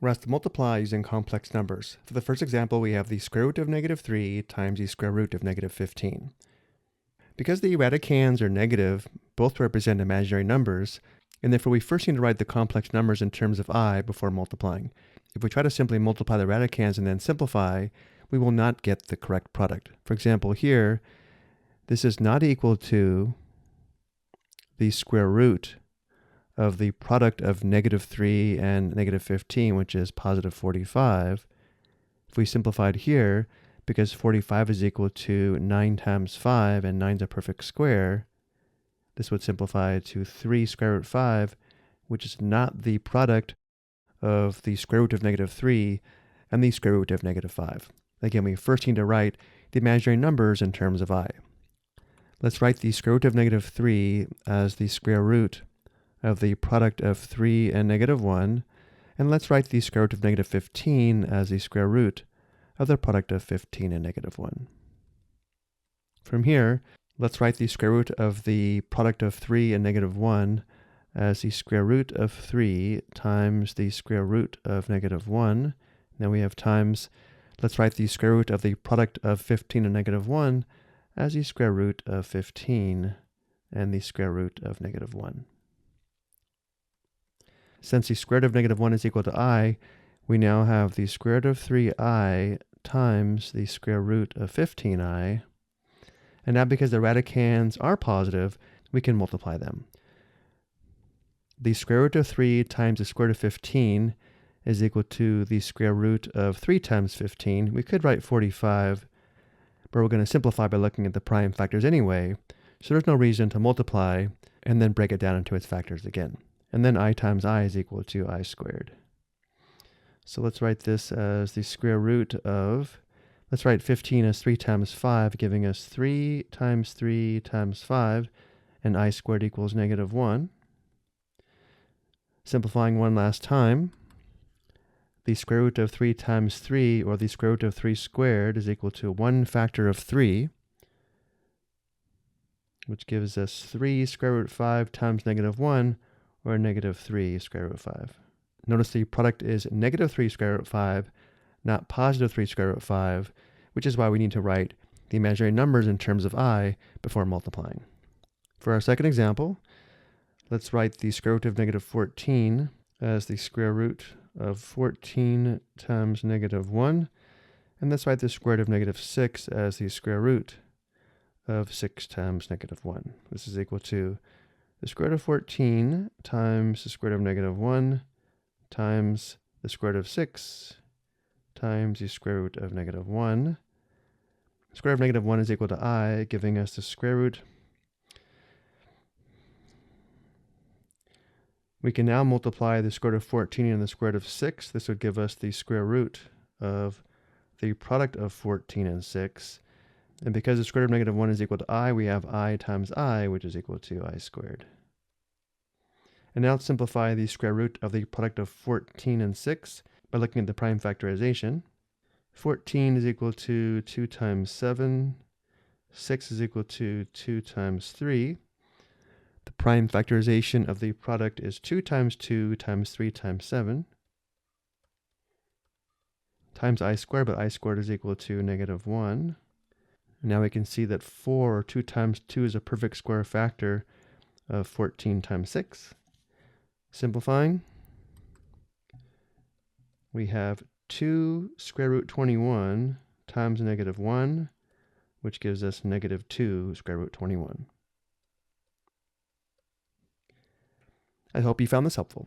We're asked to multiply using complex numbers. For the first example, we have the square root of negative 3 times the square root of negative 15. Because the radicands are negative, both represent imaginary numbers, and therefore we first need to write the complex numbers in terms of I before multiplying. If we try to simply multiply the radicands and then simplify, we will not get the correct product. For example, here, this is not equal to the square root of the product of negative 3 and negative 15, which is positive 45. If we simplified here, because 45 is equal to 9 times 5, and 9 is a perfect square, this would simplify to 3 square root 5, which is not the product of the square root of negative 3 and the square root of negative 5. Again, we first need to write the imaginary numbers in terms of I. Let's write the square root of negative 3 as the square root of the product of 3 and negative 1, and let's write the square root of negative 15 as the square root of the product of 15 and negative 1. From here, let's write the square root of the product of 3 and negative 1 as the square root of 3 times the square root of negative 1. Now we have times, let's write the square root of the product of 15 and negative 1 as the square root of 15 and the square root of negative 1. Since the square root of negative 1 is equal to I, we now have the square root of 3i times the square root of 15i. And now because the radicands are positive, we can multiply them. The square root of 3 times the square root of 15 is equal to the square root of 3 times 15. We could write 45, but we're going to simplify by looking at the prime factors anyway, so there's no reason to multiply and then break it down into its factors again. And then I times I is equal to I squared. So let's write this as the square root of, let's write 15 as 3 times 5, giving us 3 times 3 times 5, and I squared equals negative 1. Simplifying one last time, the square root of 3 times 3, or the square root of 3 squared, is equal to 1 factor of 3, which gives us 3 square root 5 times negative 1, or negative 3 square root 5. Notice the product is negative 3 square root 5, not positive 3 square root 5, which is why we need to write the imaginary numbers in terms of I before multiplying. For our second example, let's write the square root of negative 14 as the square root of 14 times negative 1, and let's write the square root of negative 6 as the square root of 6 times negative 1. This is equal to the square root of 14 times the square root of negative 1 times the square root of 6 times the square root of negative 1. The square root of negative 1 is equal to I, giving us the square root. We can now multiply the square root of 14 and the square root of 6. This would give us the square root of the product of 14 and 6. And because the square root of negative 1 is equal to I, we have I times I, which is equal to I squared. And now let's simplify the square root of the product of 14 and 6 by looking at the prime factorization. 14 is equal to 2 times 7. 6 is equal to 2 times 3. The prime factorization of the product is 2 times 2 times 3 times 7 times I squared, but I squared is equal to negative 1. Now we can see that 4, or 2 times 2, is a perfect square factor of 14 times 6. Simplifying, we have 2 square root 21 times negative 1, which gives us negative 2 square root 21. I hope you found this helpful.